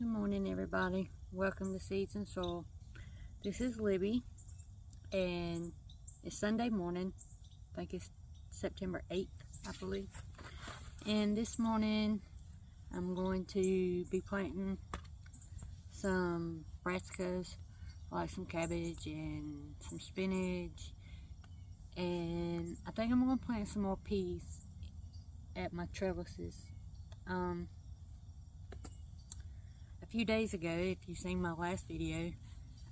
Good morning, everybody. Welcome to Seeds and Soil. This is Libby, and it's Sunday morning. I think it's September 8th, I believe. And this morning, I'm going to be planting some brassicas, like some cabbage and some spinach. And I think I'm going to plant some more peas at my trellises. A few days ago, if you've seen my last video,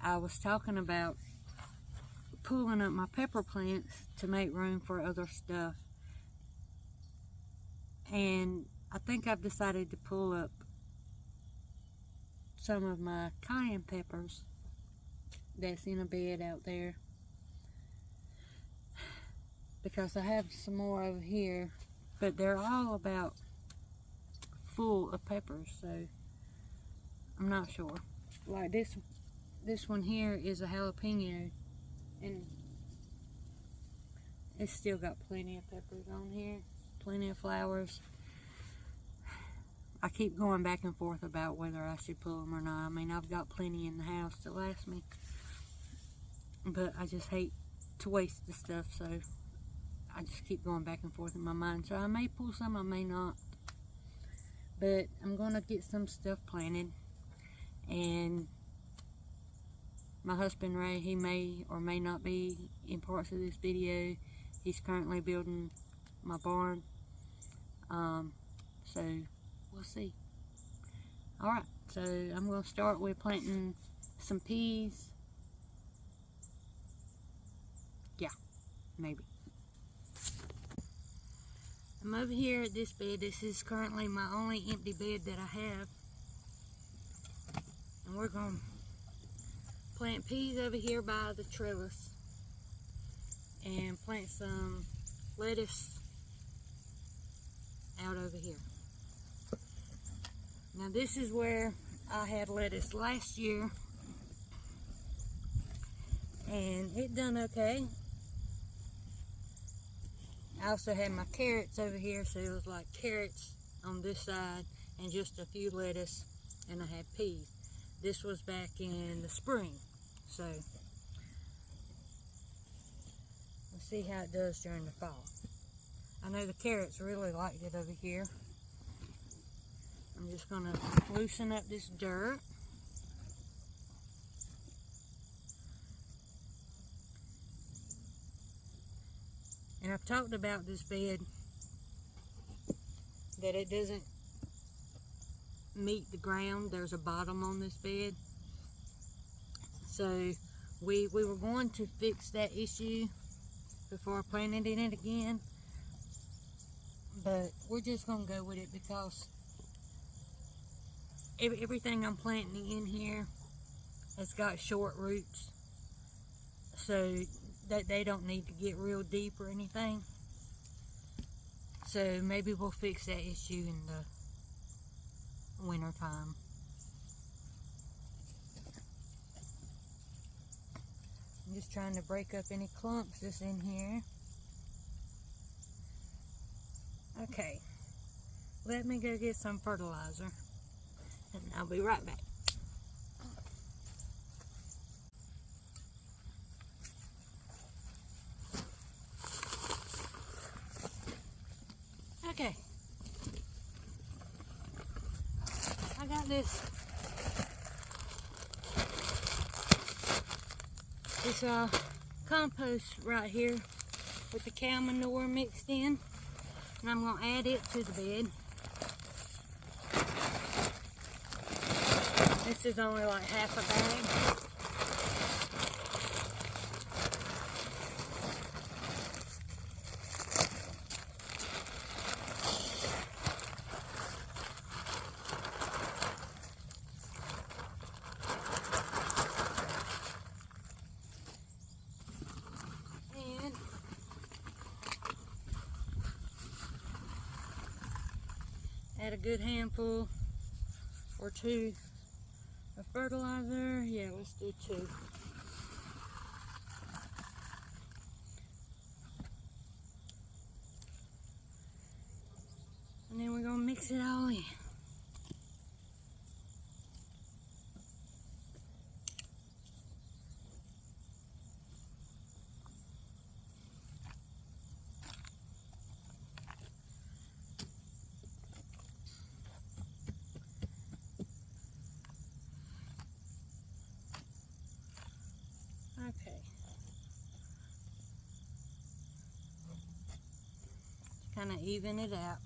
I was talking about pulling up my pepper plants to make room for other stuff. And I think I've decided to pull up some of my cayenne peppers that's in a bed out there, because I have some more over here, but they're all about full of peppers, so I'm not sure. Like this one here is a jalapeno, and it's still got plenty of peppers on here, plenty of flowers. I keep going back and forth about whether I should pull them or not. I mean, I've got plenty in the house to last me, but I just hate to waste the stuff, so I just keep going back and forth in my mind. So I may pull some, I may not, but I'm gonna get some stuff planted. And my husband Ray, he may or may not be in parts of this video. He's currently building my barn, so we'll see. Alright, so I'm going to start with planting some peas. Yeah, maybe. I'm over here at this bed. This is currently my only empty bed that I have. And we're going to plant peas over here by the trellis and plant some lettuce out over here. Now this is where I had lettuce last year, and it done okay. I also had my carrots over here, so it was like carrots on this side and just a few lettuce, and I had peas. This was back in the spring, so we'll see how it does during the fall. I know the carrots really liked it over here. I'm just going to loosen up this dirt. And I've talked about this bed, that it doesn't meet the ground. There's a bottom on this bed, so we were going to fix that issue before I planted in it again, but we're just gonna go with it because everything I'm planting in here has got short roots, so that they don't need to get real deep or anything. So maybe we'll fix that issue in the winter time. I'm just trying to break up any clumps that's in here. Okay, let me go get some fertilizer and I'll be right back. Okay, I got this compost right here with the cow manure mixed in, and I'm going to add it to the bed. This is only like half a bag. Add a good handful or two of fertilizer. Yeah, let's do 2. And then we're gonna mix it all in. kind of even it out.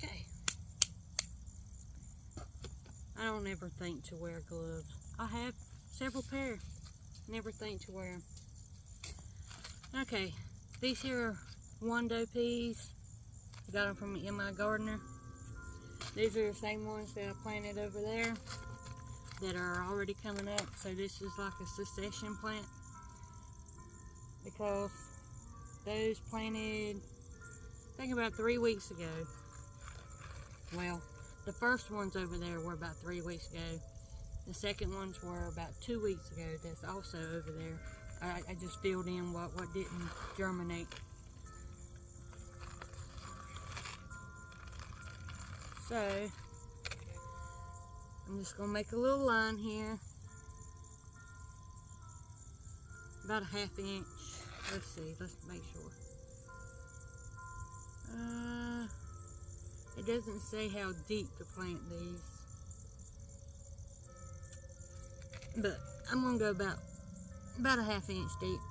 Okay. I don't ever think to wear gloves. I have several pair. Never think to wear them. Okay, these here are Wando peas. I got them from my gardener. These are the same ones that I planted over there that are already coming up. So this is like a succession plant because those planted, I think about 3 weeks ago. Well, the first ones over there were about 3 weeks ago. The second ones were about 2 weeks ago. That's also over there. I just filled in what didn't germinate. So, I'm just going to make a little line here. About a 1/2 inch. Let's see, let's make sure. It doesn't say how deep to plant these. But I'm going to go about a 1/2 inch deep.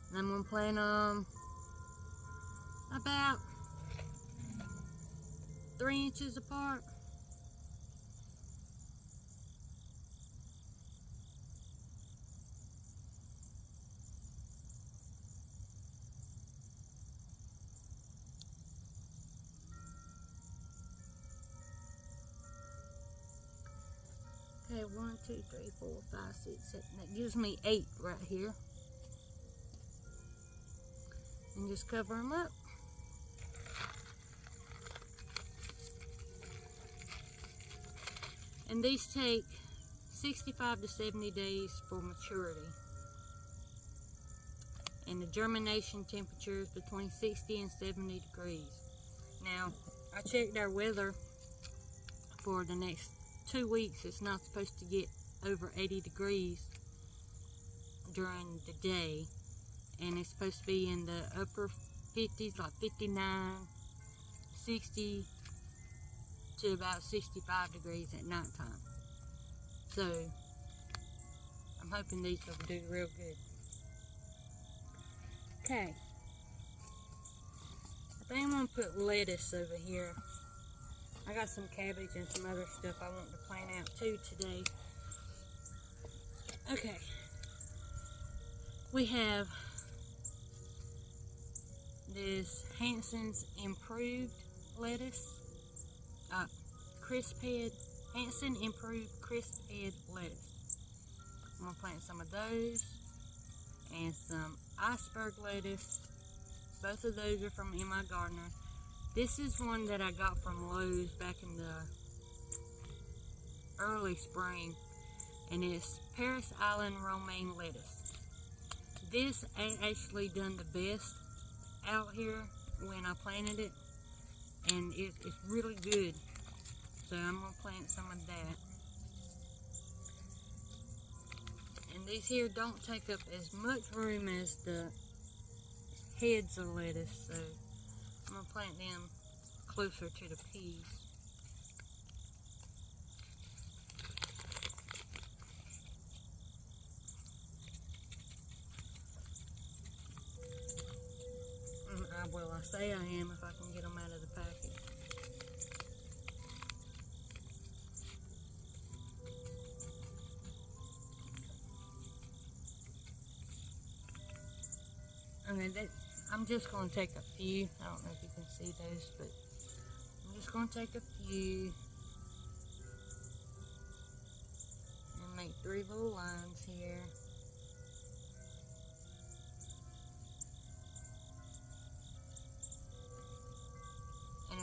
And I'm going to plant them about 3 inches apart. Okay, 1, 2, 3, 4, 5, 6, 7. That gives me 8 right here. And just cover them up. And these take 65 to 70 days for maturity. And the germination temperature is between 60 and 70 degrees. Now, I checked our weather for the next 2 weeks. It's not supposed to get over 80 degrees during the day. And it's supposed to be in the upper 50s, like 59, 60, to about 65 degrees at nighttime. So, I'm hoping these will do real good. Okay. I think I'm going to put lettuce over here. I got some cabbage and some other stuff I want to plant out too today. Okay. We have this Hanson's Improved lettuce. Crisp head. Hanson Improved Crisp Head lettuce. I'm going to plant some of those. And some iceberg lettuce. Both of those are from my gardener. This is one that I got from Lowe's back in the early spring. And it's Paris Island romaine lettuce. This ain't actually done the best out here when I planted it. And it's really good. So I'm going to plant some of that. And these here don't take up as much room as the heads of lettuce. So I'm going to plant them closer to the peas. I say I am if I can get them out of the packet. Okay, I'm just going to take a few. I don't know if you can see those, but I'm just going to take a few and make 3 little lines here. And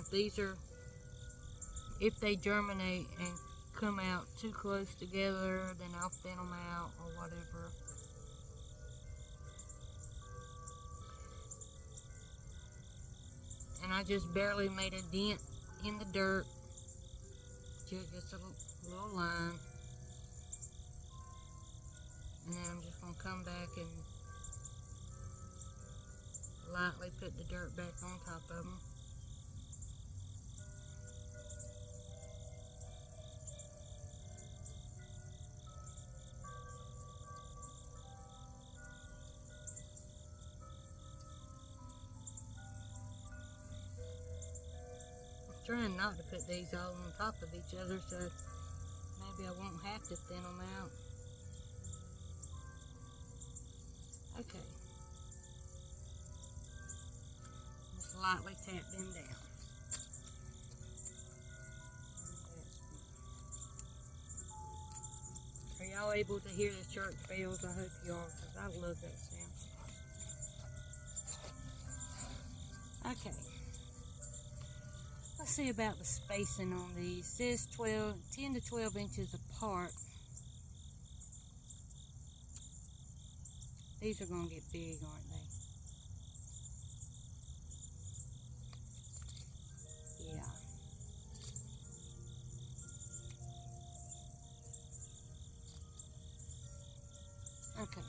if they germinate and come out too close together, then I'll thin them out or whatever. And I just barely made a dent in the dirt. Just a little line. And then I'm just going to come back and lightly put the dirt back on top of them. trying not to put these all on top of each other, so maybe I won't have to thin them out. Okay. Just lightly tap them down. Are y'all able to hear the church bells? I hope you are, because I love that sound. Okay. Let's see about the spacing on these. It says 10 to 12 inches apart. These are going to get big, aren't they? Yeah. Okay.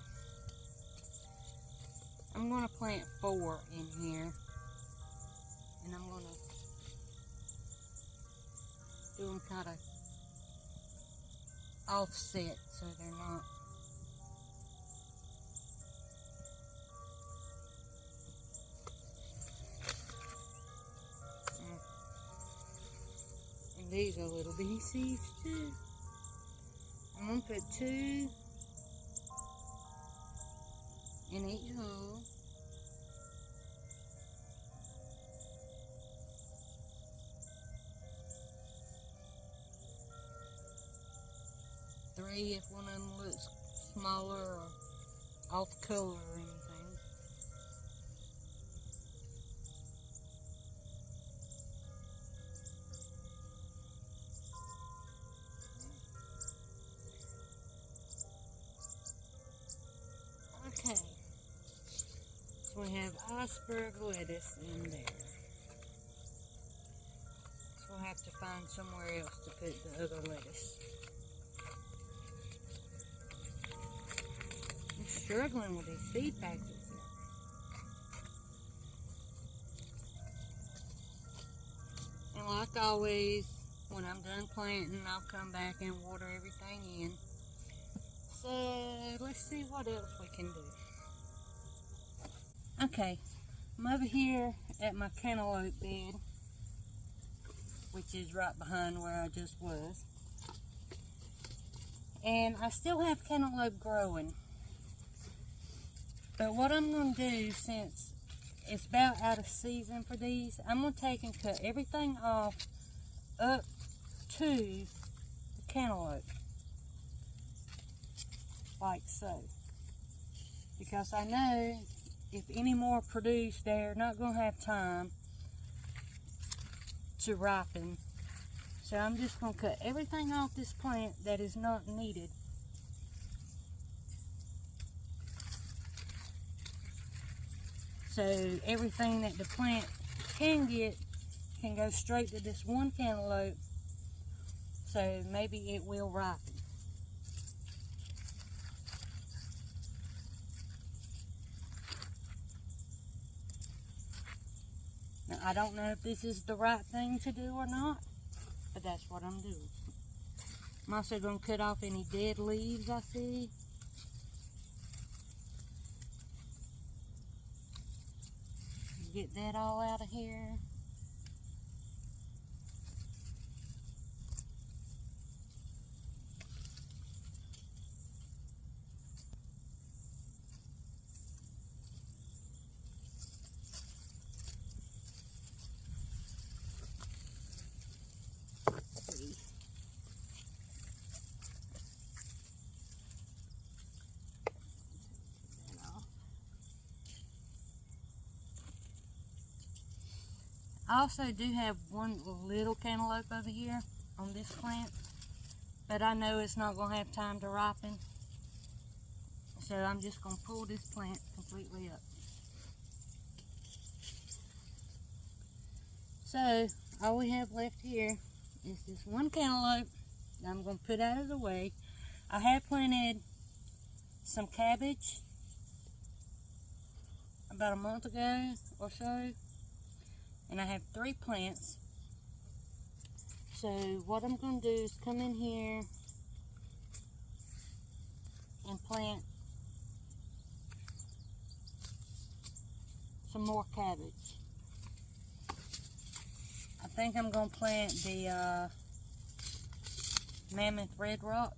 I'm going to plant 4 in here. And I'm going to do them kind of offset so they're not. And these are little bitty seeds too. I'm going to put 2 in each hole. If one of them looks smaller or off color or anything. Okay, so we have iceberg lettuce in there. So we'll have to find somewhere else to put the other lettuce. I'm struggling with these seed packets. And like always, when I'm done planting, I'll come back and water everything in. So let's see what else we can do. Okay, I'm over here at my cantaloupe bed, which is right behind where I just was. And I still have cantaloupe growing. But what I'm going to do, since it's about out of season for these, I'm going to take and cut everything off up to the cantaloupe. Like so. Because I know if any more produce, they're not going to have time to ripen. So I'm just going to cut everything off this plant that is not needed. So everything that the plant can get can go straight to this one cantaloupe. So maybe it will ripen. Now, I don't know if this is the right thing to do or not, but that's what I'm doing. I'm also going to cut off any dead leaves I see. Get that all out of here. I also do have one little cantaloupe over here on this plant, but I know it's not going to have time to ripen, so I'm just going to pull this plant completely up. So all we have left here is this one cantaloupe that I'm going to put out of the way. I have planted some cabbage about a month ago or so. And I have 3 plants. So what I'm going to do is come in here and plant some more cabbage. I think I'm going to plant the Mammoth Red Rock.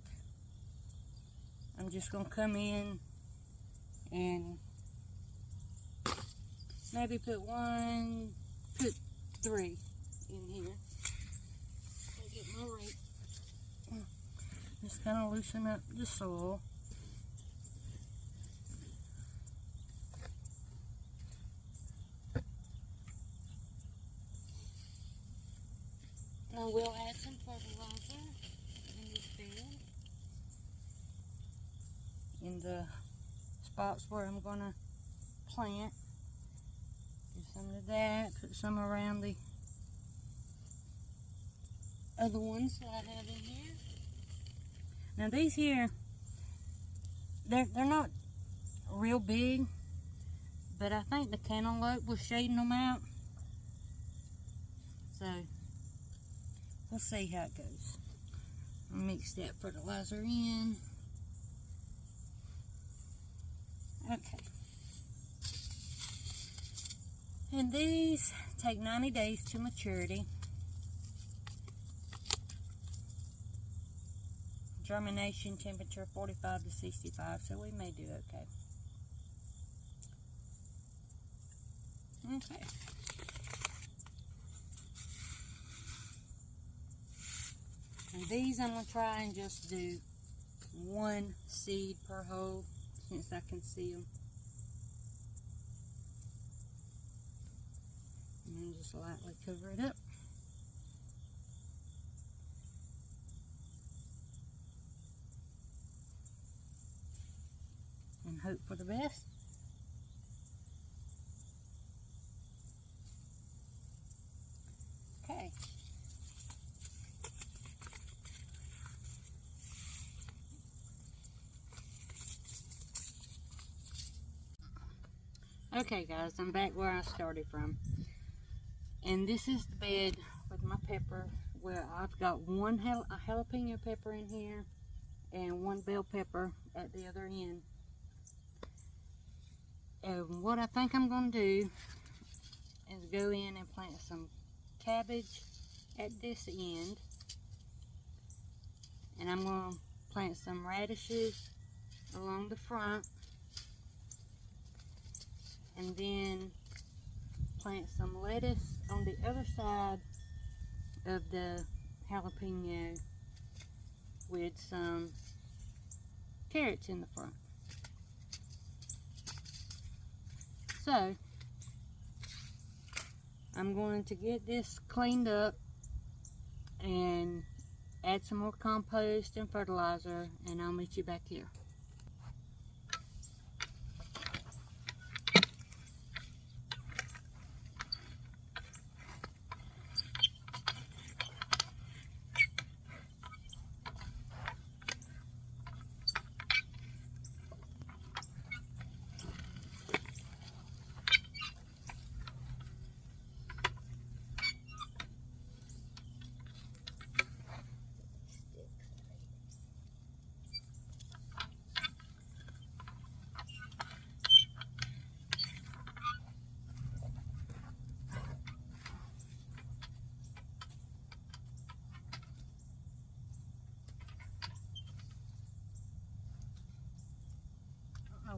I'm just going to come in and maybe put 3 in here. Get my rake. Just kind of loosen up the soil. I will add some fertilizer in this bed, in the spots where I'm going to plant. Do some of that, put some around the other ones that I have in here. Now these here, they're not real big, but I think the cantaloupe was shading them out. So we'll see how it goes. I'll mix that fertilizer in. Okay. And these take 90 days to maturity. Germination temperature 45 to 65, so we may do okay. Okay. And these I'm going to try and just do 1 seed per hole, since I can see them. And then just lightly cover it up. And hope for the best. Okay. Okay guys, I'm back where I started from. And this is the bed with my pepper, where I've got one jalapeno pepper in here and 1 bell pepper at the other end. And what I think I'm going to do is go in and plant some cabbage at this end. And I'm going to plant some radishes along the front. And then plant some lettuce on the other side of the jalapeno with some carrots in the front. So I'm going to get this cleaned up and add some more compost and fertilizer, and I'll meet you back here.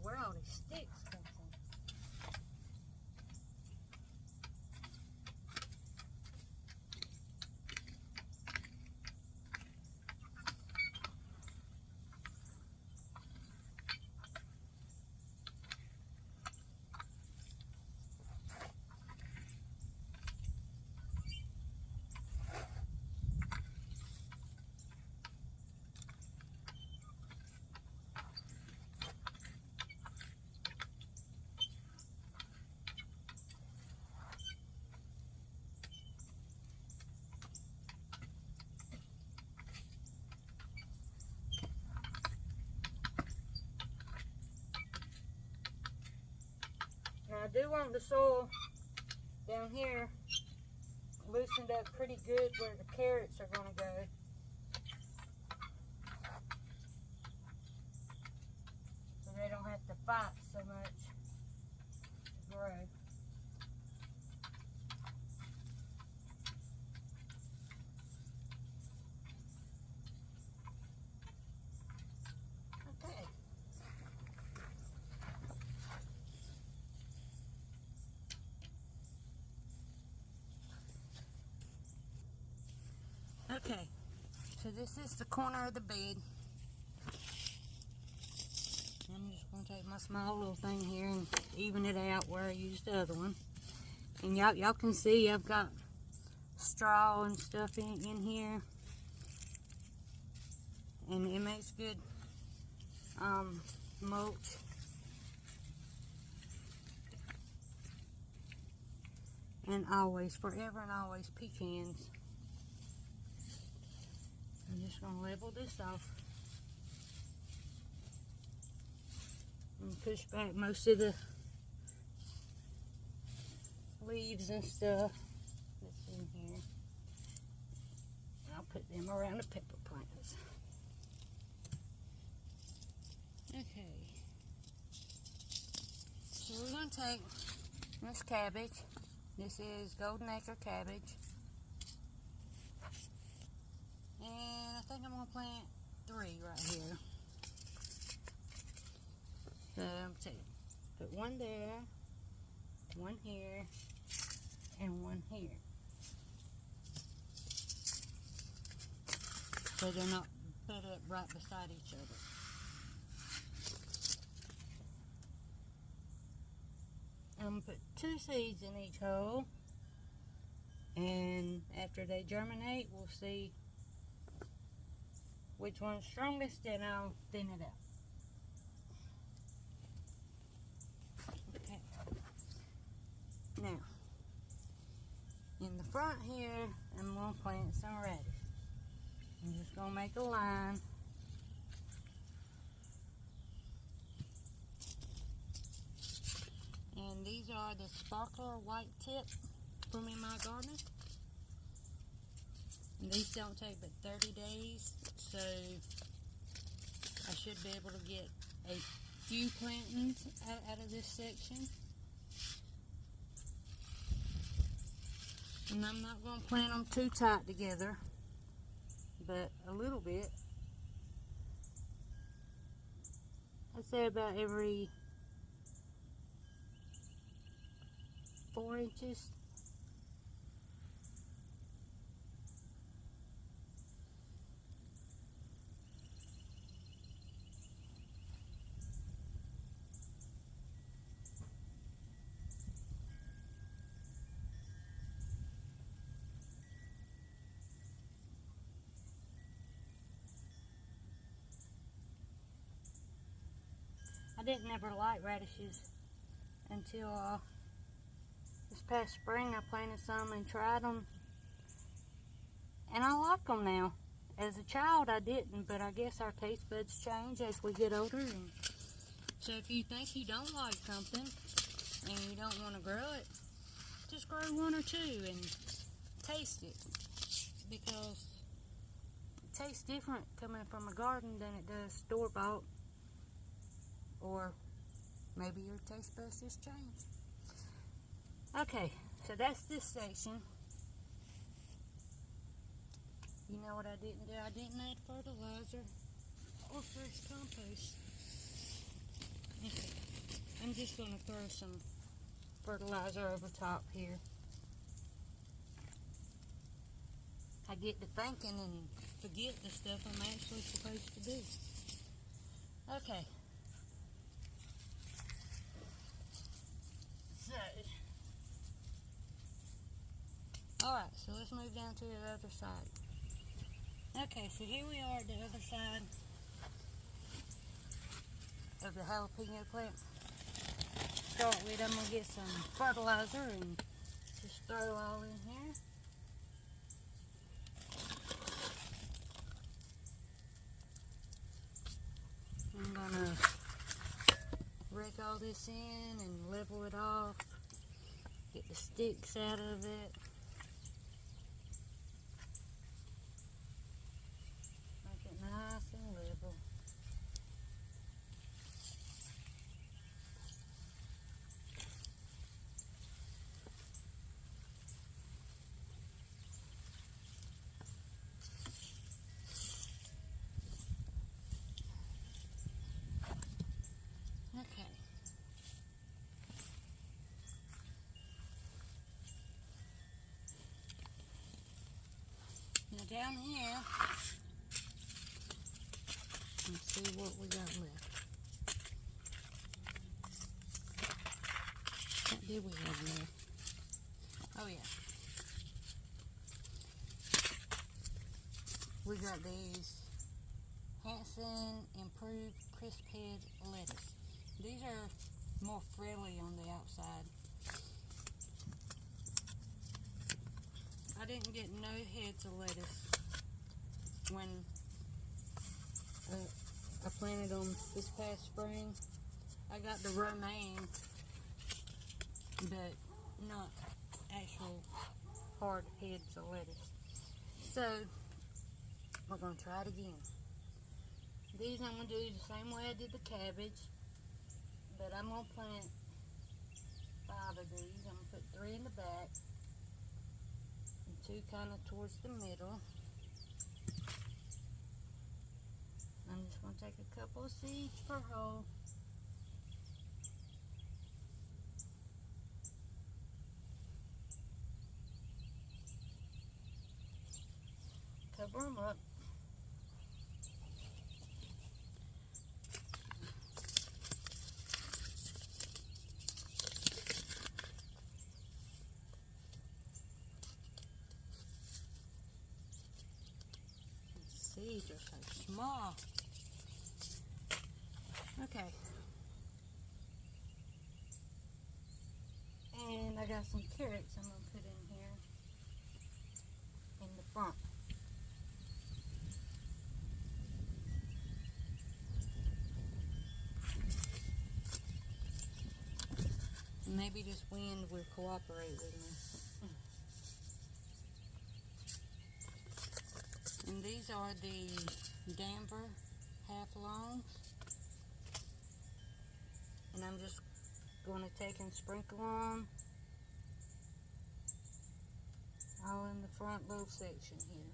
Where all these sticks come from. Now I do want the soil down here loosened up pretty good where the carrots are going to go. So they don't have to fight so much to grow. Okay, so this is the corner of the bed. I'm just going to take my small little thing here and even it out where I used the other one. And y'all can see I've got straw and stuff in here. And it makes good mulch. And always, forever and always, pecans. I'm just going to level this off. And push back most of the leaves and stuff that's in here. I'll put them around the pepper plants. Okay. So we're going to take this cabbage. This is golden acre cabbage. And I think I'm going to plant 3 right here. So I'm going to put one there, one here, and one here. So they're not put up right beside each other. I'm going to put 2 seeds in each hole. And after they germinate, we'll see which one's strongest, and I'll thin it out. Okay. Now, in the front here, I'm going to plant some radish. I'm just going to make a line. And these are the sparkler white tip from in my garden. And these don't take but 30 days, so I should be able to get a few plantings out of this section. And I'm not going to plant them too tight together, but a little bit. I'd say about every 4 inches. I didn't ever like radishes until this past spring. I planted some and tried them, and I like them now. As a child I didn't, but I guess our taste buds change as we get older. And so if you think you don't like something and you don't want to grow it, just grow 1 or 2 and taste it, because it tastes different coming from a garden than it does store-bought. Or maybe your taste buds just changed. Okay, so that's this section. You know what I didn't do? I didn't add fertilizer or fresh compost. Okay, I'm just going to throw some fertilizer over top here. I get to thinking and forget the stuff I'm actually supposed to do. Okay. Alright, so let's move down to the other side. Okay, so here we are at the other side of the jalapeno plant. Start with, I'm going to get some fertilizer and just throw all in here. I'm going to rake all this in and level it off. Get the sticks out of it. Make it nice and level. Okay. down here and see what we got left. What did we have left? Oh yeah. We got these Hanson Improved Crisp Head lettuce. These are more frilly on the outside. I didn't get no heads of lettuce when I planted them this past spring. I got the romaine, but not actual hard heads of lettuce. So we're going to try it again. These I'm going to do the same way I did the cabbage, but I'm going to plant 5 of these. I'm going to put 3 in the back and 2 kind of towards the middle. I'm just going to take a couple of seeds per hole. Cover them up. The seeds are so small. Okay. And I got some carrots I'm going to put in here in the front. Maybe this wind will cooperate with me. And these are the Denver half longs. And I'm just going to take and sprinkle them all in the front little section here.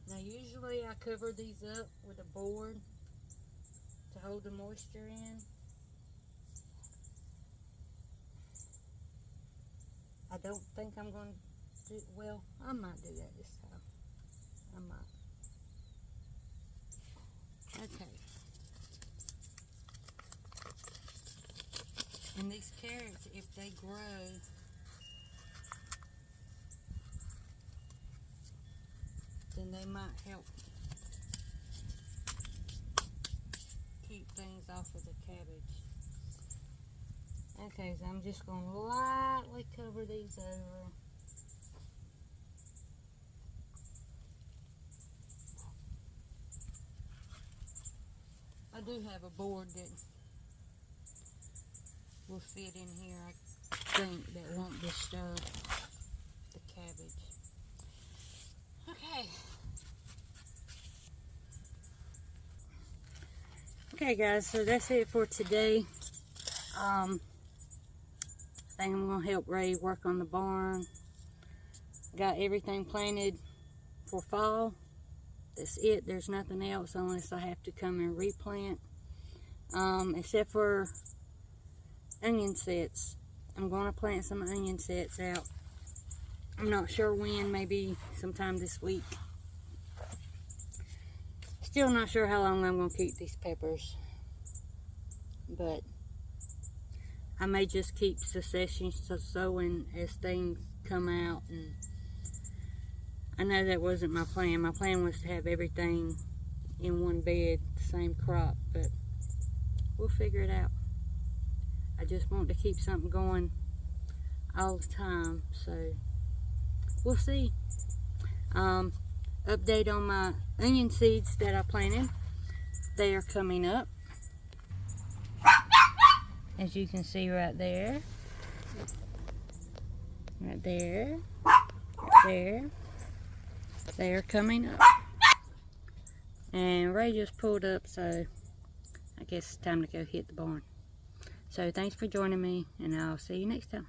Now usually I cover these up with a board to hold the moisture in. I don't think I'm going to do, well, I might do that this time. I might. Okay. And these carrots, if they grow, then they might help keep things off of the cabbage. Okay, so I'm just going to lightly cover these over. I do have a board that will fit in here, I think, that won't disturb the cabbage. Okay. Okay guys, so that's it for today. I think I'm going to help Ray work on the barn. Got everything planted for fall. That's it. There's nothing else unless I have to come and replant. Except for onion sets. I'm going to plant some onion sets out. I'm not sure when, maybe sometime this week. Still not sure how long I'm going to keep these peppers. But I may just keep succession sowing as things come out. And I know that wasn't my plan. My plan was to have everything in one bed, the same crop. But we'll figure it out. I just want to keep something going all the time. So we'll see. Update on my onion seeds that I planted. They are coming up. As you can see right there. Right there. Right there. They are coming up. And Ray just pulled up, so I guess it's time to go hit the barn. So thanks for joining me, and I'll see you next time.